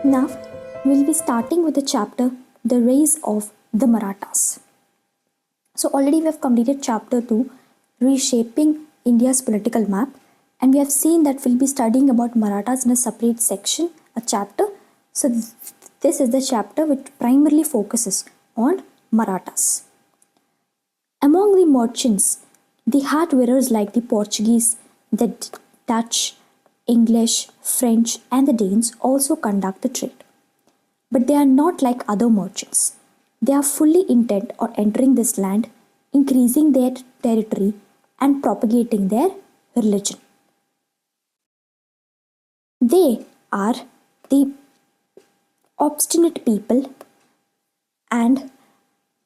Now, we'll be starting with the chapter The Rise of the Marathas. So, already we have completed chapter 2, Reshaping India's Political Map, and we have seen that we'll be studying about Marathas in a separate section, a chapter. So, this is the chapter which primarily focuses on Marathas. Among the merchants, the hat wearers like the Portuguese, the Dutch, English, French, and the Danes also conduct the trade. But they are not like other merchants. They are fully intent on entering this land, increasing their territory, and propagating their religion. They are the obstinate people, and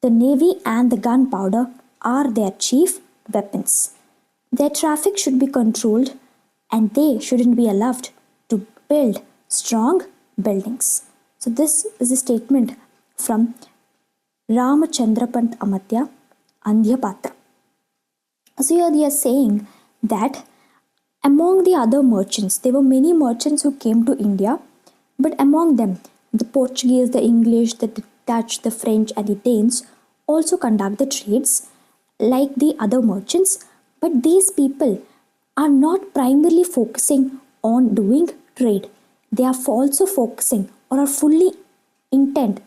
the navy and the gunpowder are their chief weapons. Their traffic should be controlled, and they shouldn't be allowed to build strong buildings. So, this is a statement from Ramachandrapant Amatya Andhyapatra. So, here they are saying that among the other merchants, there were many merchants who came to India, but among them, the Portuguese, the English, the Dutch, the French, and the Danes also conduct the trades like the other merchants, but these people are not primarily focusing on doing trade. They are also focusing or are fully intent,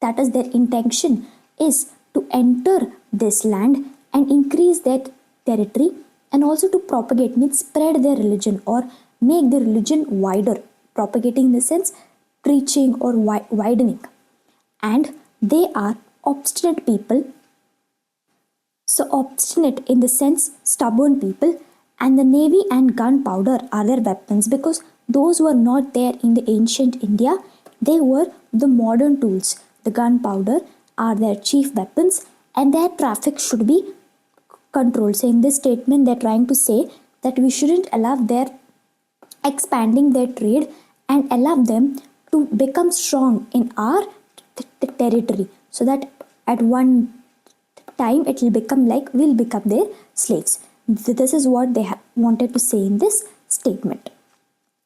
that is, their intention is to enter this land and increase their territory and also to propagate, means spread their religion or make the religion wider, propagating in the sense preaching or widening. And they are obstinate people. So, obstinate in the sense stubborn people, and the navy and gunpowder are their weapons because those were not there in the ancient India. They were the modern tools. The gunpowder are their chief weapons, and their traffic should be controlled. So, in this statement, they're trying to say that we shouldn't allow their expanding their trade and allow them to become strong in our territory, so that at one time it will become like we'll become their slaves. This is what they wanted to say in this statement.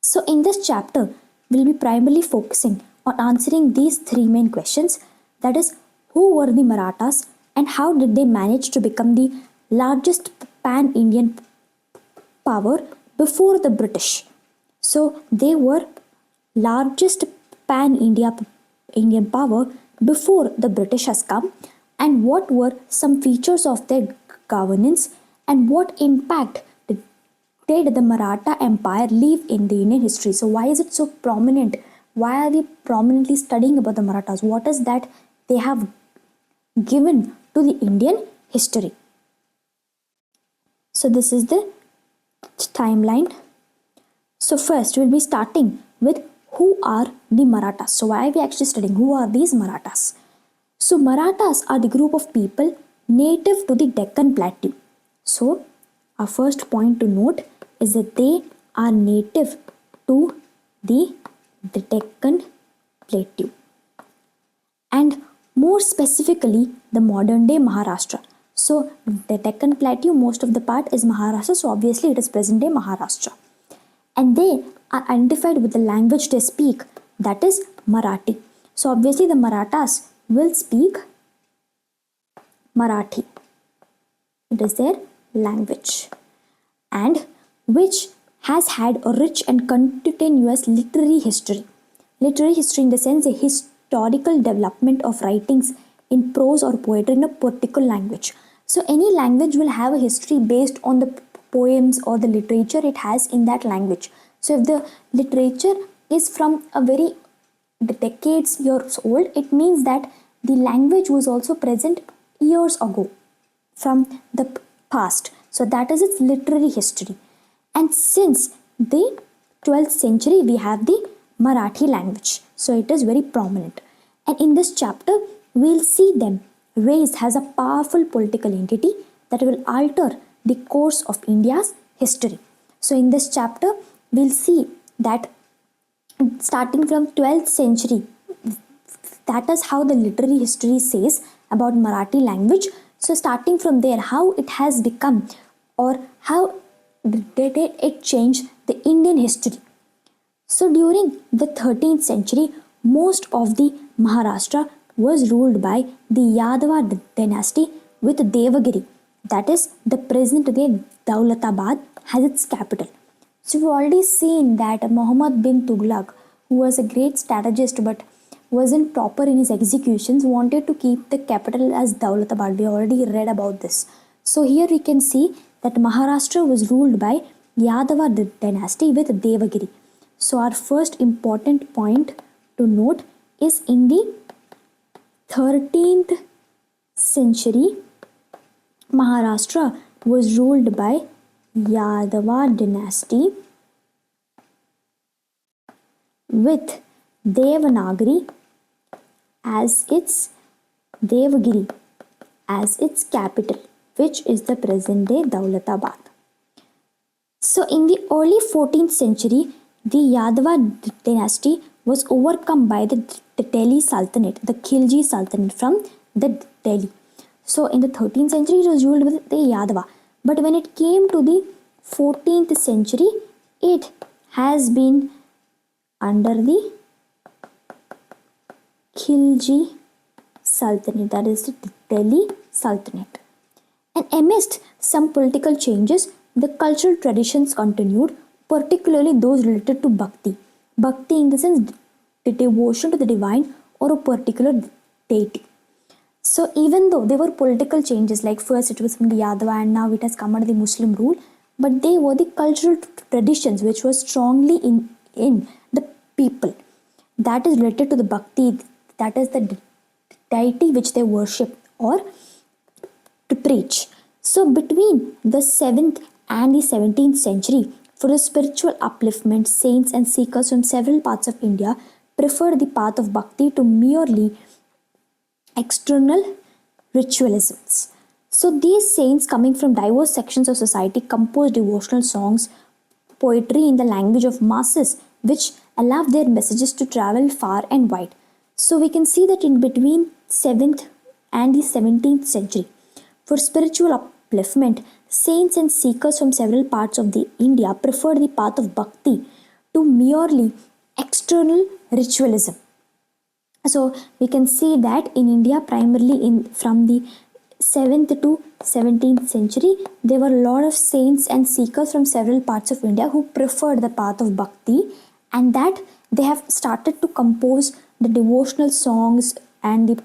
So, in this chapter, we'll be primarily focusing on answering these three main questions, that is, who were the Marathas and how did they manage to become the largest pan-Indian power before the British. So, they were largest pan-Indian power before the British has come, and what were some features of their governance and what impact did the Maratha Empire leave in the Indian history. So, why is it so prominent? Why are we prominently studying about the Marathas? What is that they have given to the Indian history? So, this is the timeline. So, first we'll be starting with who are the Marathas. So, why are we actually studying who are these Marathas? So, Marathas are the group of people native to the Deccan Plateau. So, our first point to note is that they are native to the Deccan Plateau, and more specifically the modern day Maharashtra. So, the Deccan Plateau, most of the part is Maharashtra, so obviously it is present day Maharashtra. And they are identified with the language they speak, that is Marathi. So, obviously the Marathas will speak Marathi. It is their language, and which has had a rich and continuous literary history. Literary history in the sense a historical development of writings in prose or poetry in a particular language. So, any language will have a history based on the poems or the literature it has in that language. So, if the literature is from a very decades years old, it means that the language was also present years ago from the past. So, that is its literary history. And since the 12th century, we have the Marathi language. So, it is very prominent. And in this chapter, we'll see them raised as a powerful political entity that will alter the course of India's history. So, in this chapter, we'll see that starting from 12th century, that is how the literary history says about Marathi language. So, starting from there, how it has become or how did it change the Indian history. So during the 13th century, most of the Maharashtra was ruled by the Yadava dynasty with Devagiri, that is the present day Daulatabad, has its capital. So we've already seen that Muhammad bin Tughlaq, who was a great strategist but wasn't proper in his executions, wanted to keep the capital as Daulatabad. We already read about this. So here we can see that Maharashtra was ruled by Yadava dynasty with Devagiri. So our first important point to note is in the 13th century, Maharashtra was ruled by Yadava dynasty with Devanagari as its Devagiri as its capital, which is the present day Daulatabad. So in the early 14th century, the Yadava dynasty was overcome by the Delhi Sultanate, the Khilji Sultanate from the Delhi. So in the 13th century, it was ruled with the Yadava. But when it came to the 14th century, it has been under the Khilji Sultanate, that is the Delhi Sultanate. And amidst some political changes, the cultural traditions continued, particularly those related to bhakti. Bhakti in the sense the devotion to the divine or a particular deity. So even though there were political changes, like first it was from the Yadava and now it has come under the Muslim rule, but they were the cultural traditions which were strongly in the people. That is related to the bhakti, that is the deity which they worship or to preach. So between the 7th and the 17th century, for the spiritual upliftment, saints and seekers from several parts of India preferred the path of bhakti to merely external ritualisms. So these saints coming from diverse sections of society composed devotional songs, poetry in the language of masses, which allowed their messages to travel far and wide. So we can see that in between 7th and the 17th century, for spiritual upliftment, saints and seekers from several parts of the India preferred the path of bhakti to merely external ritualism. So we can see that in India, primarily from the 7th to 17th century, there were a lot of saints and seekers from several parts of India who preferred the path of bhakti, and that they have started to compose the devotional songs and the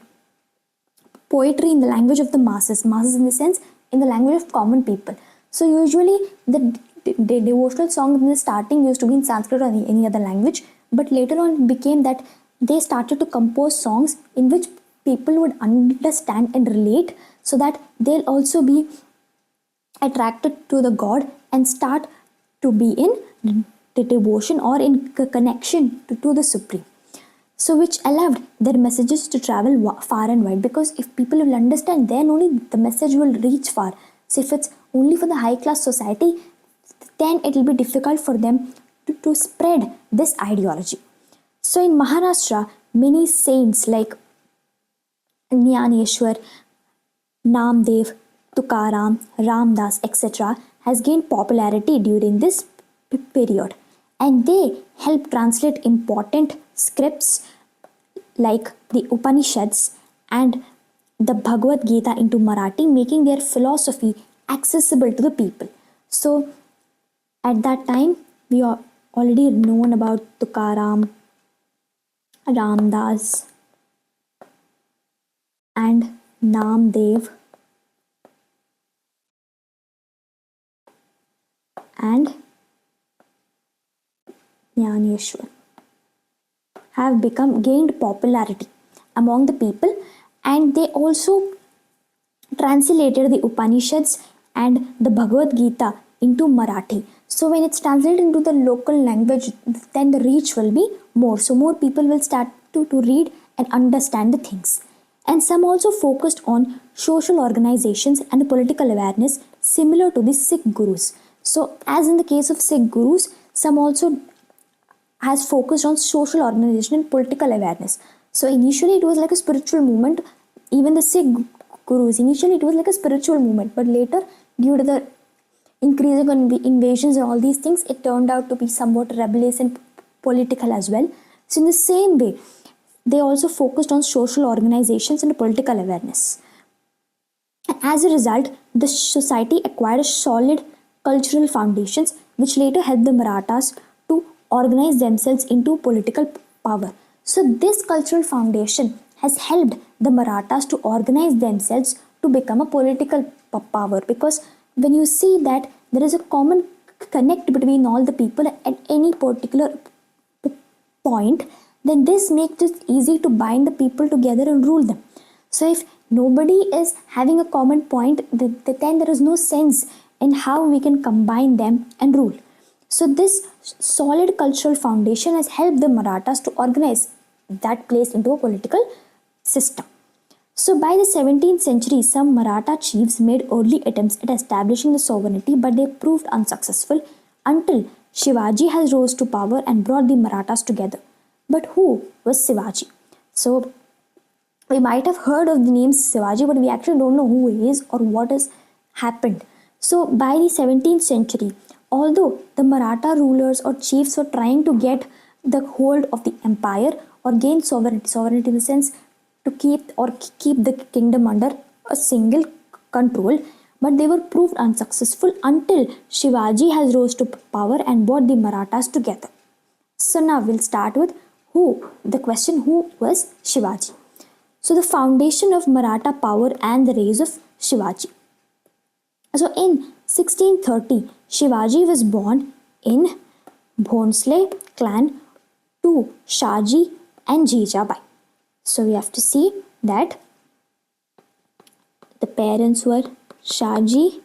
poetry in the language of the masses in the sense in the language of common people. So usually the devotional songs in the starting used to be in Sanskrit or any other language, but later on it became that they started to compose songs in which people would understand and relate, so that they'll also be attracted to the God and start to be in the devotion or in connection to the Supreme. So which allowed their messages to travel far and wide, because if people will understand, then only the message will reach far. So if it's only for the high class society, then it will be difficult for them to spread this ideology. So in Maharashtra, many saints like Jnaneshwar, Namdev, Tukaram, Ramdas, etc. has gained popularity during this period, and they help translate important scripts like the Upanishads and the Bhagavad Gita into Marathi, making their philosophy accessible to the people. So at that time, we are already known about Tukaram, Ramdas, and Namdev and Jnaneshwar have gained popularity among the people, and they also translated the Upanishads and the Bhagavad Gita into Marathi. So when it's translated into the local language, then the reach will be more. So more people will start to read and understand the things. And some also focused on social organizations and political awareness, similar to the Sikh gurus. So as in the case of Sikh gurus, some also has focused on social organization and political awareness. So initially it was like a spiritual movement. Even the Sikh gurus, initially it was like a spiritual movement, but later, due to the increasing invasions and all these things, it turned out to be somewhat rebellious and political as well. So in the same way, they also focused on social organizations and political awareness. As a result, the society acquired solid cultural foundations which later helped the Marathas to organize themselves into political power. So, this cultural foundation has helped the Marathas to organize themselves to become a political power, because when you see that there is a common connect between all the people at any particular point, then this makes it easy to bind the people together and rule them. So if nobody is having a common point, then there is no sense in how we can combine them and rule. So this solid cultural foundation has helped the Marathas to organize that place into a political system. So by the 17th century, some Maratha chiefs made early attempts at establishing the sovereignty, but they proved unsuccessful until Shivaji has rose to power and brought the Marathas together. But who was Shivaji? So we might have heard of the name Shivaji, but we actually don't know who he is or what has happened. So by the 17th century, although the Maratha rulers or chiefs were trying to get the hold of the empire or gain sovereignty in the sense to keep the kingdom under a single control, but they were proved unsuccessful until Shivaji has rose to power and brought the Marathas together. So now we'll start with who was Shivaji. So the foundation of Maratha power and the rise of Shivaji. So in 1630, Shivaji was born in Bhonsle clan to Shaji and Jijabai. So we have to see that the parents were Shaji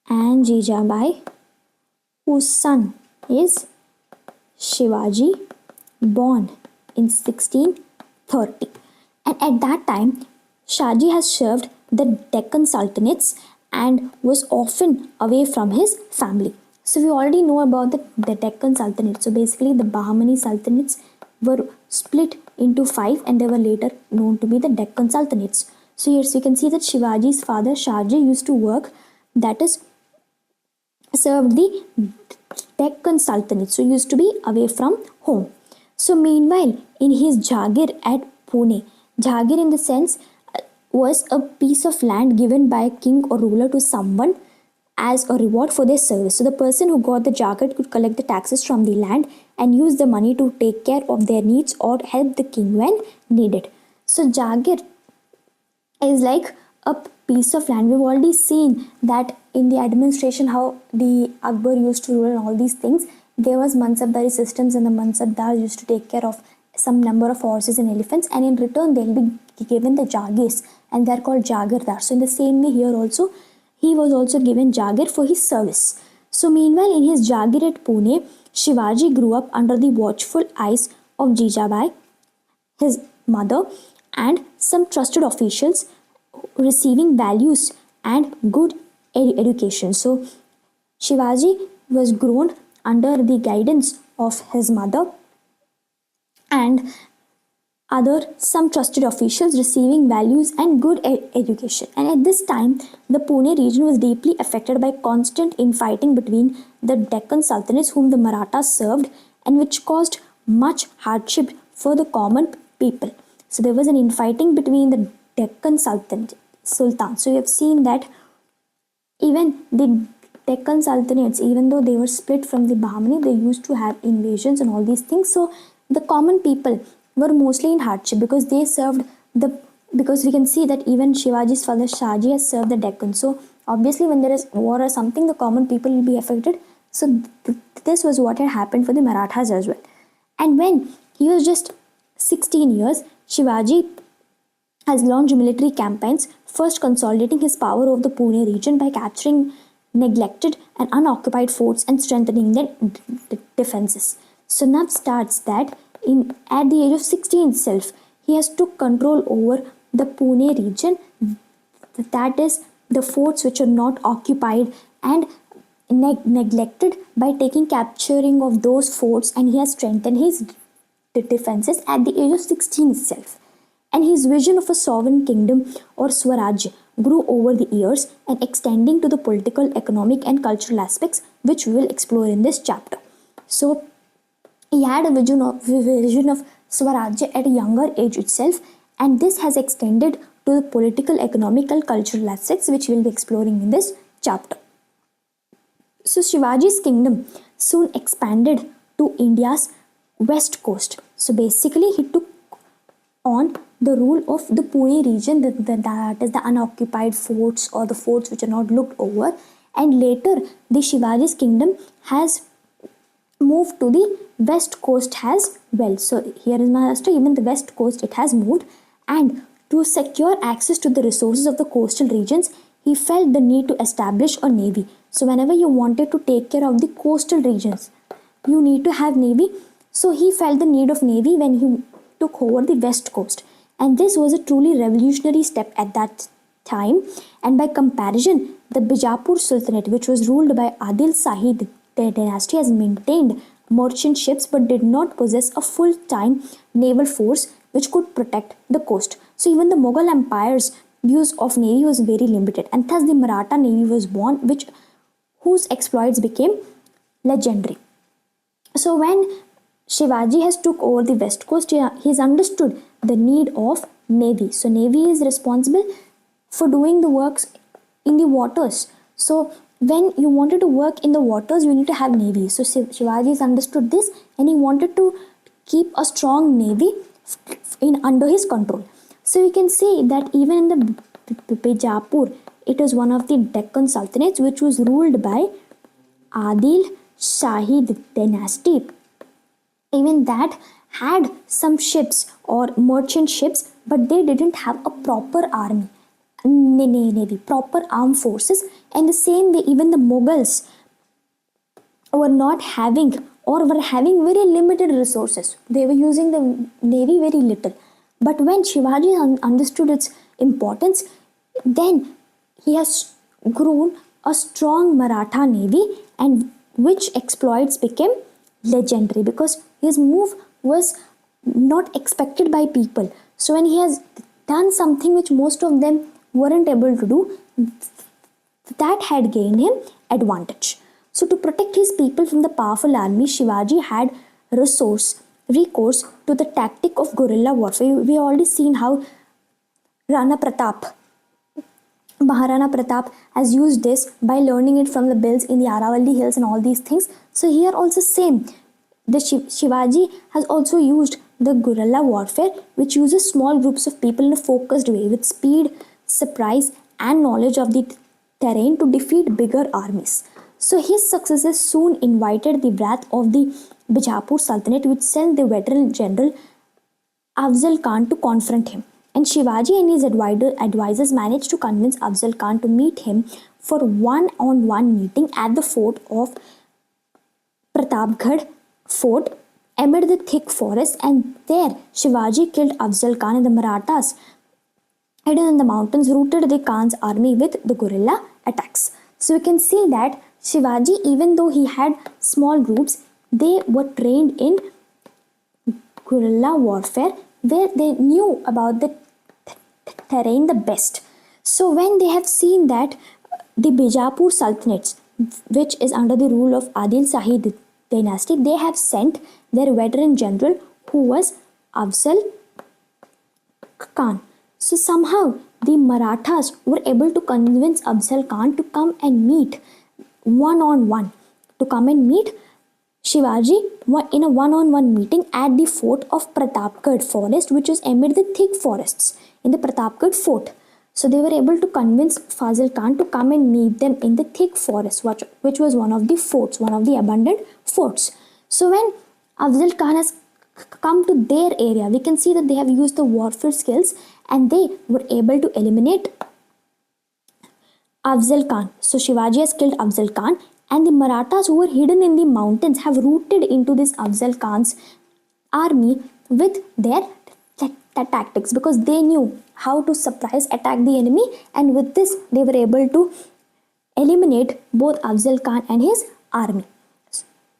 and Jijabai, whose son is Shivaji, born in 1630. And at that time, Shaji has served the Deccan Sultanates and was often away from his family. So we already know about the Deccan Sultanate. So basically the Bahmani Sultanates were split into 5 and they were later known to be the Deccan Sultanates. So here we can see that Shivaji's father Shaji used to work, that is served the Deccan Sultanate. So he used to be away from home. So meanwhile in his Jagir at Pune, Jagir in the sense was a piece of land given by a king or ruler to someone as a reward for their service. So the person who got the Jagir could collect the taxes from the land and use the money to take care of their needs or help the king when needed. So Jagir is like a piece of land. We've already seen that in the administration how the Akbar used to rule and all these things. There was Mansabdari systems and the Mansabdar used to take care of some number of horses and elephants, and in return they'll be given the Jagirs and they're called Jagirdar. So in the same way here also, he was also given Jagir for his service. So meanwhile in his Jagir at Pune, Shivaji grew up under the watchful eyes of Jijabai, his mother, and some trusted officials, receiving values and good education. So Shivaji was grown under the guidance of his mother and some trusted officials, receiving values and good education. And at this time, the Pune region was deeply affected by constant infighting between the Deccan Sultanates whom the Marathas served, and which caused much hardship for the common people. So there was an infighting between the Deccan Sultans. So we have seen that even the Deccan Sultanates, even though they were split from the Bahmani, they used to have invasions and all these things. So the common people were mostly in hardship because they served because we can see that even Shivaji's father Shaji has served the Deccan. So obviously when there is war or something, the common people will be affected. So this was what had happened for the Marathas as well. And when he was just 16 years, Shivaji has launched military campaigns, first consolidating his power over the Pune region by capturing neglected and unoccupied forts and strengthening their defenses. So now starts that at the age of 16 itself, he has took control over the Pune region, that is the forts which are not occupied and neglected, by capturing of those forts, and he has strengthened his defenses at the age of 16 itself. And his vision of a sovereign kingdom or Swaraj grew over the years and extending to the political, economic and cultural aspects, which we will explore in this chapter. So he had a vision of Swarajya at a younger age itself, and this has extended to the political, economical, cultural aspects which we'll be exploring in this chapter. So Shivaji's kingdom soon expanded to India's west coast. So basically, he took on the rule of the Pune region, that is the unoccupied forts or the forts which are not looked over. And later, the Shivaji's kingdom has moved to the west coast as well. So here is Maharashtra, even the west coast it has moved. And to secure access to the resources of the coastal regions, he felt the need to establish a navy. So whenever you wanted to take care of the coastal regions, you need to have navy. So he felt the need of navy when he took over the west coast. And this was a truly revolutionary step at that time. And by comparison, the Bijapur Sultanate, which was ruled by Adil Shahi dynasty, has maintained merchant ships but did not possess a full-time naval force which could protect the coast. So even the Mughal Empire's use of navy was very limited, and thus the Maratha navy was born, whose exploits became legendary. So when Shivaji has took over the west coast, he has understood the need of navy. So navy is responsible for doing the works in the waters. So when you wanted to work in the waters, you need to have navy. So Shivaji has understood this, and he wanted to keep a strong navy under his control. So you can see that even in the Bijapur, it is one of the Deccan Sultanates which was ruled by Adil Shahi dynasty. Even that had some ships or merchant ships, but they didn't have a proper army, navy, proper armed forces. And the same way, even the Mughals were not having, or were having very limited resources. They were using the navy very little. But when Shivaji understood its importance, then he has grown a strong Maratha navy, and which exploits became legendary because his move was not expected by people. So when he has done something which most of them weren't able to do, that had gained him advantage. So to protect his people from the powerful army, Shivaji had recourse to the tactic of guerrilla warfare. We already seen how Maharana Pratap has used this by learning it from the bills in the Aravalli hills and all these things. So here also same. The Shivaji has also used the guerrilla warfare, which uses small groups of people in a focused way with speed, surprise and knowledge of the terrain to defeat bigger armies. So his successes soon invited the wrath of the Bijapur Sultanate, which sent the veteran general Afzal Khan to confront him. And Shivaji and his advisors managed to convince Afzal Khan to meet him for one-on-one meeting at the fort of Pratapgarh fort amid the thick forest, and there Shivaji killed Afzal Khan, and the Marathas hidden in the mountains routed the Khan's army with the guerrilla attacks. So you can see that Shivaji, even though he had small groups, they were trained in guerrilla warfare where they knew about the terrain the best. So when they have seen that the Bijapur Sultanates, which is under the rule of Adil Shahi dynasty, they have sent their veteran general who was Afzal Khan. So somehow the Marathas were able to convince Afzal Khan to come and meet one-on-one, to come and meet Shivaji in a one-on-one meeting at the fort of Pratapgarh forest, which is amid the thick forests in the Pratapgarh fort. So they were able to convince Fazil Khan to come and meet them in the thick forest, which was one of the forts, one of the abandoned forts. So when Afzal Khan has come to their area, we can see that they have used the warfare skills and they were able to eliminate Afzal Khan. So Shivaji has killed Afzal Khan, and the Marathas who were hidden in the mountains have rooted into this Afzal Khan's army with their tactics, because they knew how to surprise attack the enemy, and with this they were able to eliminate both Afzal Khan and his army.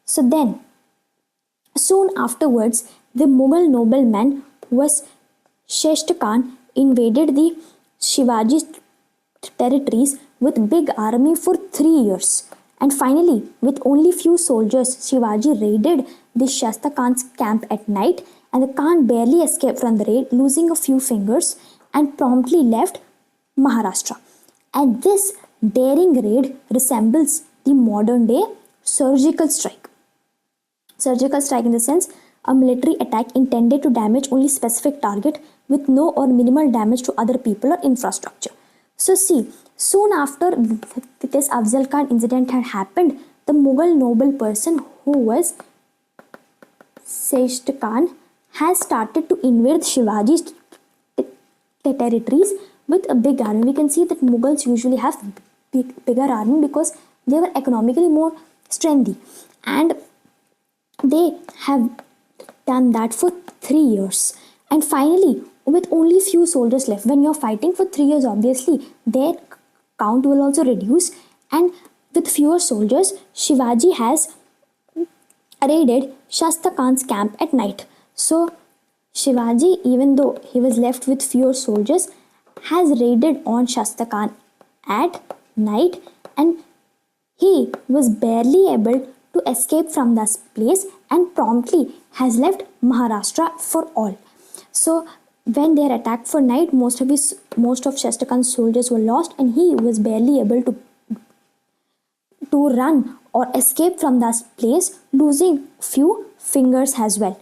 So then soon afterwards, the Mughal nobleman who was Sheshta Khan invaded the Shivaji's territories with big army for 3 years, And finally, with only few soldiers, Shivaji raided the Shasta Khan's camp at night, and the Khan barely escaped from the raid, losing a few fingers, and promptly left Maharashtra. And this daring raid resembles the modern day surgical strike. Surgical strike in the sense a military attack intended to damage only specific target with no or minimal damage to other people or infrastructure. So see, soon after this Afzal Khan incident had happened, the Mughal noble person who was Sesht Khan has started to invade Shivaji's territories with a big army. We can see that Mughals usually have bigger army because they were economically more strengthy, and they have done that for 3 years. And finally, with only few soldiers left, when you're fighting for 3 years, obviously their count will also reduce, and with fewer soldiers, Shivaji has raided Shasta Khan's camp at night. So Shivaji, even though he was left with fewer soldiers, has raided on Shasta Khan at night, and he was barely able to escape from this place and promptly has left Maharashtra for all. So when they attacked for night, most of Shasta Khan's soldiers were lost, and he was barely able to run or escape from that place, losing few fingers as well.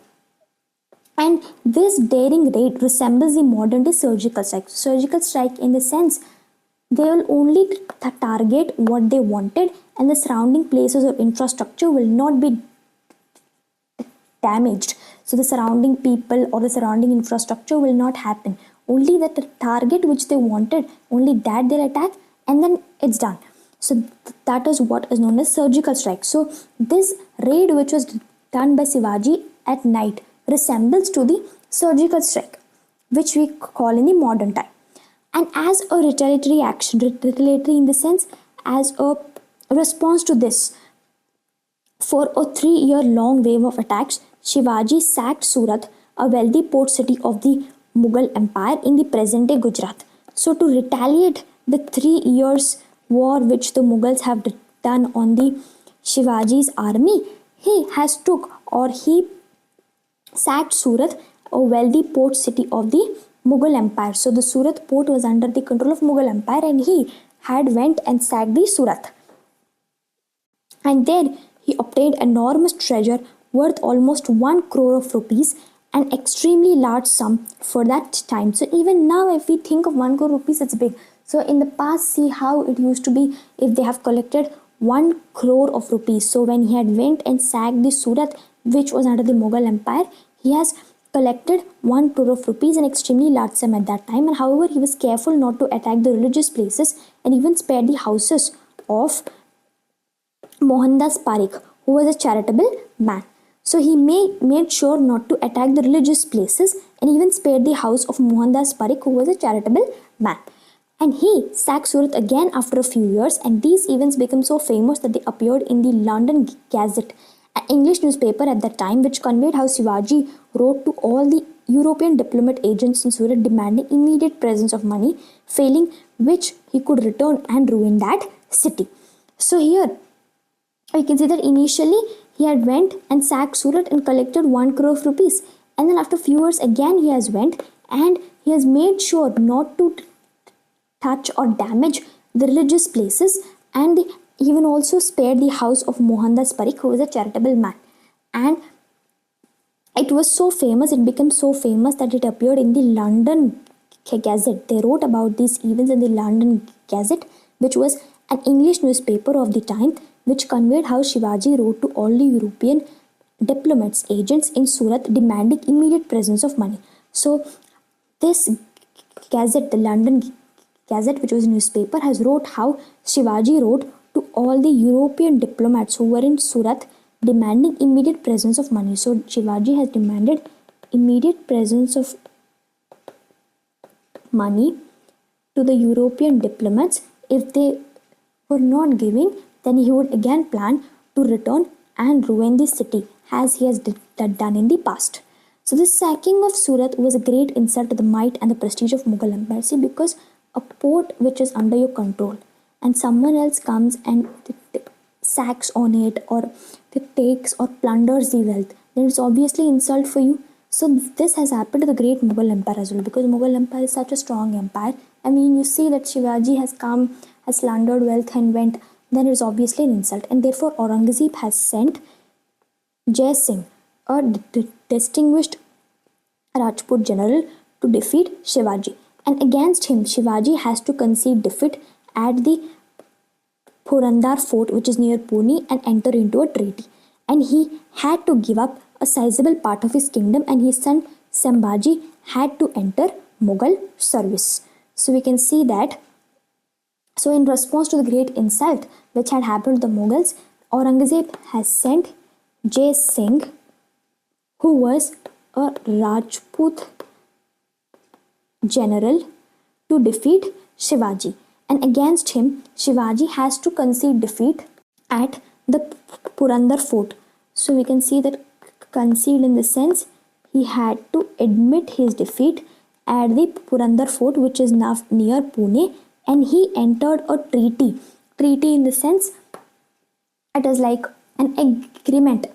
And this daring raid resembles the modern day surgical strike. Surgical strike in the sense they will only target what they wanted, and the surrounding places or infrastructure will not be damaged. So the surrounding people or the surrounding infrastructure will not happen. Only the target which they wanted, only that they'll attack, and then it's done. So that is what is known as surgical strike. So this raid which was done by Shivaji at night resembles to the surgical strike which we call in the modern time. And as a retaliatory action, retaliatory in the sense as a response to this, for a 3-year long wave of attacks, Shivaji sacked Surat, a wealthy port city of the Mughal Empire in the present day Gujarat. So to retaliate the 3 years war which the Mughals have done on the Shivaji's army, he sacked Surat, a wealthy port city of the Mughal Empire. So the Surat port was under the control of Mughal Empire, and he had went and sacked the Surat. And there he obtained enormous treasure worth almost 1 crore of rupees, an extremely large sum for that time. So even now, if we think of 1 crore rupees, it's big. So in the past, see how it used to be if they have collected 1 crore of rupees. So when he had went and sacked the Surat, which was under the Mughal Empire, he has collected 1 crore of rupees, an extremely large sum at that time. And however, he was careful not to attack the religious places and even spared the houses of Mohandas Parikh, who was a charitable man. So he made sure not to attack the religious places and even spared the house of Mohandas Parikh, who was a charitable man. And he sacked Surat again after a few years, and these events became so famous that they appeared in the London Gazette, an English newspaper at that time, which conveyed how Shivaji wrote to all the European diplomat agents in Surat demanding immediate presence of money, failing which he could return and ruin that city. So here we can see that initially he had went and sacked Surat and collected 1 crore of rupees, and then after few years again he has went and he has made sure not to touch or damage the religious places, and even also spared the house of Mohandas Parikh, who was a charitable man. And it was so famous, it became so famous that it appeared in the London Gazette. They wrote about these events in the London Gazette, which was an English newspaper of the time, which conveyed how Shivaji wrote to all the European diplomats, agents in Surat demanding immediate presence of money. So this Gazette, the London Gazette, which was a newspaper, has wrote how Shivaji wrote to all the European diplomats who were in Surat demanding immediate presence of money. So Shivaji has demanded immediate presence of money to the European diplomats. If they were not giving, then he would again plan to return and ruin the city, as he has done in the past. So the sacking of Surat was a great insult to the might and the prestige of Mughal Empire. See, because a port which is under your control and someone else comes and sacks on it, or if it takes or plunders the wealth, then it's obviously insult for you. So this has happened to the great Mughal Empire as well, because Mughal Empire is such a strong empire. I mean, you see that Shivaji has come, has plundered wealth and went, then it's obviously an insult. And therefore Aurangzeb has sent Jai Singh, a distinguished Rajput general, to defeat Shivaji. And against him, Shivaji has to concede defeat at the Purandar fort, which is near Pune, and enter into a treaty. And he had to give up a sizable part of his kingdom, and his son Sambhaji had to enter Mughal service. So we can see that. So in response to the great insult which had happened to the Mughals, Aurangzeb has sent Jai Singh, who was a Rajput general, to defeat Shivaji. And against him, Shivaji has to concede defeat at the Purandar fort. So we can see that concede in the sense he had to admit his defeat at the Purandar fort, which is now near Pune, and he entered a treaty. Treaty in the sense it is like an agreement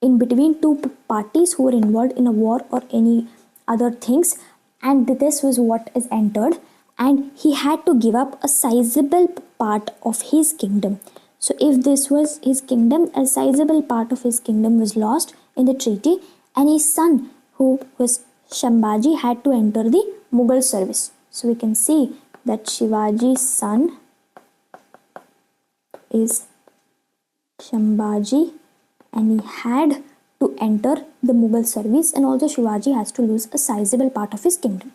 in between two parties who were involved in a war or any other things, and this was what is entered, and he had to give up a sizable part of his kingdom. So if this was his kingdom, a sizable part of his kingdom was lost in the treaty, and his son, who was Shambhaji, had to enter the Mughal service. So we can see that Shivaji's son is Shambhaji, and he had to enter the Mughal service, and also Shivaji has to lose a sizable part of his kingdom.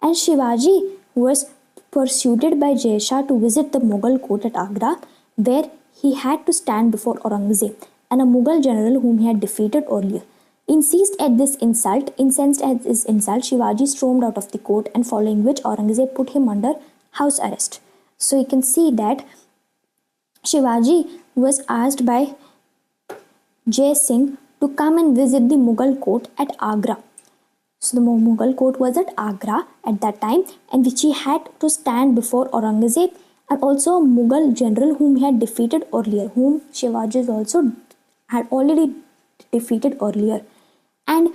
And Shivaji was persuaded by Jai Shah to visit the Mughal court at Agra, where he had to stand before Aurangzeb and a Mughal general whom he had defeated earlier. Incensed at this insult, Shivaji stormed out of the court, and following which Aurangzeb put him under house arrest. So you can see that Shivaji was asked by Jai Singh to come and visit the Mughal court at Agra. So the Mughal court was at Agra at that time, and which he had to stand before Aurangzeb and also a Mughal general whom he had defeated earlier, whom Shivaji also had already defeated earlier. And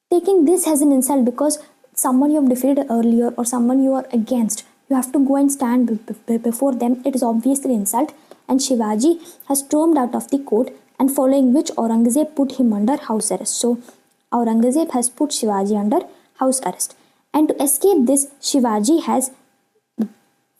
taking this as an insult, because someone you have defeated earlier or someone you are against, you have to go and stand before them, it is obviously an insult. And Shivaji has stormed out of the court, and following which Aurangzeb put him under house arrest. So Aurangzeb has put Shivaji under house arrest. And to escape this, Shivaji has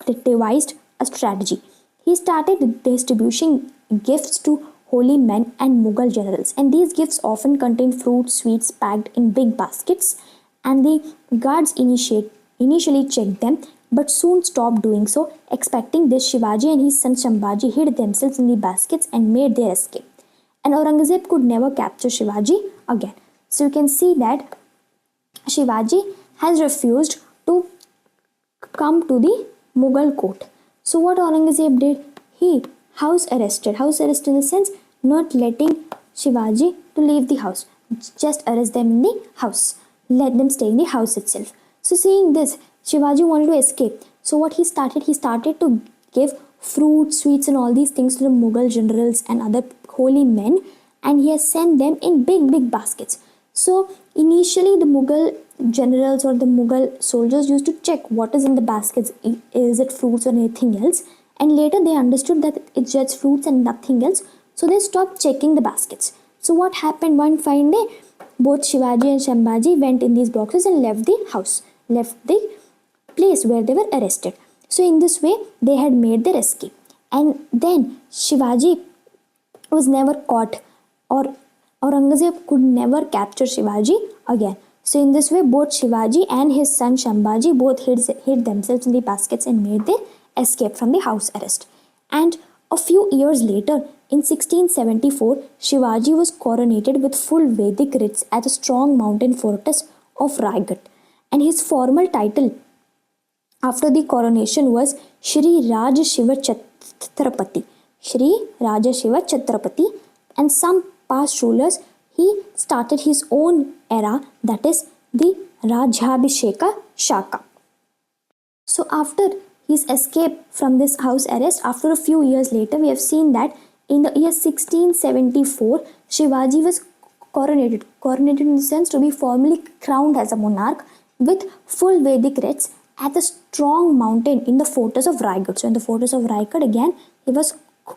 devised a strategy. He started distributing gifts to holy men and Mughal generals, and these gifts often contained fruits, sweets packed in big baskets, and the guards initially checked them, but soon stopped doing so. Expecting this, Shivaji and his son Shambhaji hid themselves in the baskets and made their escape. And Aurangzeb could never capture Shivaji again. So you can see that Shivaji has refused to come to the Mughal court. So what Aurangzeb did? He house arrest in the sense not letting Shivaji to leave the house. Just arrest them in the house. Let them stay in the house itself. So seeing this, Shivaji wanted to escape. So what he started to give fruit, sweets and all these things to the Mughal generals and other holy men, and he has sent them in big baskets. So initially the Mughal generals or the Mughal soldiers used to check what is in the baskets. Is it fruits or anything else? And later they understood that it's just fruits and nothing else. So they stopped checking the baskets. So what happened one fine day? Both Shivaji and Shambhaji went in these boxes and left the house, left the place where they were arrested. So in this way, they had made their escape. And then Shivaji was never caught, or Aurangzeb could never capture Shivaji again. So in this way, both Shivaji and his son Shambhaji both hid themselves in the baskets and made their escape from the house arrest. And a few years later, in 1674, Shivaji was coronated with full Vedic rites at the strong mountain fortress of Raigad. And his formal title after the coronation was Shri Raja Shiva Chhatrapati. Shri Raja Shiva Chhatrapati. And some past rulers, he started his own era, that is the Rajabhisheka Shaka. So after his escape from this house arrest. After a few years later, we have seen that in the year 1674, Shivaji was coronated in the sense to be formally crowned as a monarch with full Vedic rites at the strong mountain in the fortress of Raigad. So in the fortress of Raigad again, he was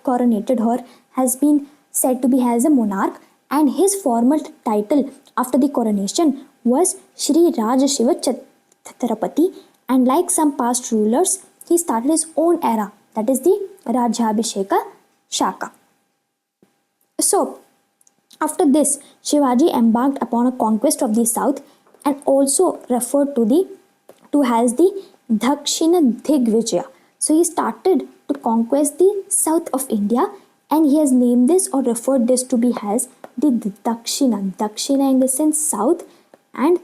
coronated or has been said to be as a monarch, and his formal title after the coronation was Shri Rajashiva Chhatrapati, and like some past rulers, he started his own era, that is the Rajabhisheka Shaka. So, after this, Shivaji embarked upon a conquest of the south and also referred to as the Dakshina Digvijaya. So he started to conquest the south of India, and he has named this or referred this to be as the Dakshina in the sense south, and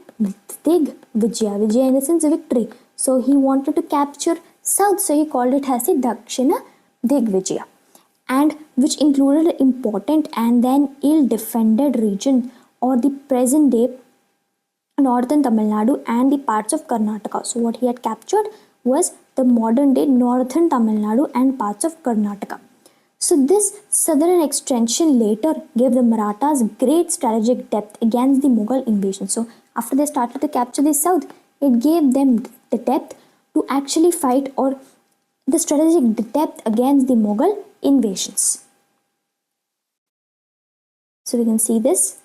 Digvijaya in the sense victory. So he wanted to capture south, so he called it as the Dakshina Digvijaya, and which included an important and then ill-defended region or the present day northern Tamil Nadu and the parts of Karnataka. So what he had captured was the modern day northern Tamil Nadu and parts of Karnataka. So this southern extension later gave the Marathas great strategic depth against the Mughal invasion. So after they started to capture the south, it gave them the depth to actually fight, or the strategic depth against the Mughal invasions. So we can see this.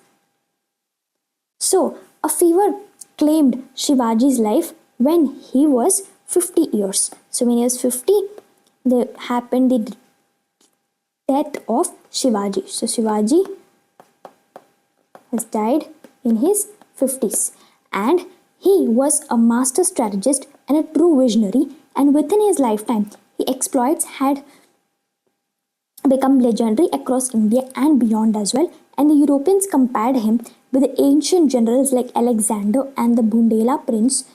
So a fever claimed Shivaji's life when he was 50 years. So when he was 50, there happened the death of Shivaji. So Shivaji has died in his 50s, and he was a master strategist and a true visionary, and within his lifetime, his exploits had become legendary across India and beyond as well, and the Europeans compared him with the ancient generals like Alexander, and the Bundela prince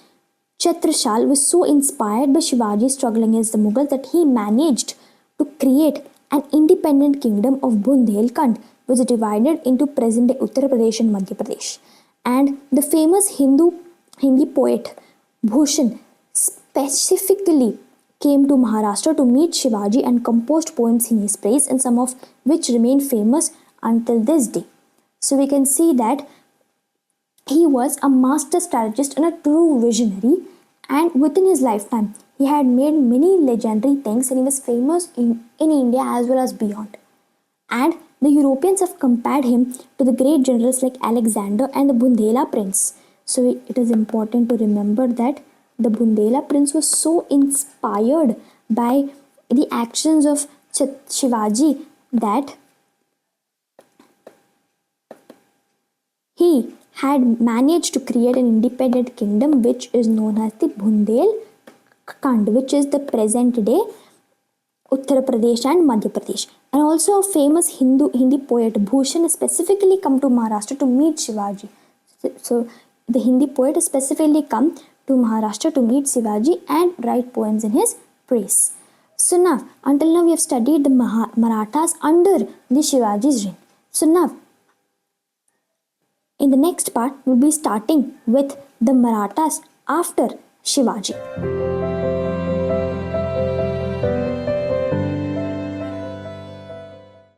Chhatrashal was so inspired by Shivaji's struggle against the Mughals that he managed to create an independent kingdom of Bundelkhand, which is divided into present-day Uttar Pradesh and Madhya Pradesh. And the famous Hindi poet Bhushan specifically came to Maharashtra to meet Shivaji and composed poems in his praise, and some of which remain famous until this day. So we can see that he was a master strategist and a true visionary, and within his lifetime, he had made many legendary things, and he was famous in India as well as beyond. And the Europeans have compared him to the great generals like Alexander and the Bundela prince. So it is important to remember that the Bundela prince was so inspired by the actions of Shivaji that he had managed to create an independent kingdom which is known as the Bundelkhand, which is the present day Uttar Pradesh and Madhya Pradesh. And also a famous Hindi poet Bhushan specifically come to Maharashtra to meet Shivaji. So the Hindi poet specifically come to Maharashtra to meet Shivaji and write poems in his praise. So now, until now we have studied the Marathas under the Shivaji's reign. So now, in the next part, we'll be starting with the Marathas after Shivaji.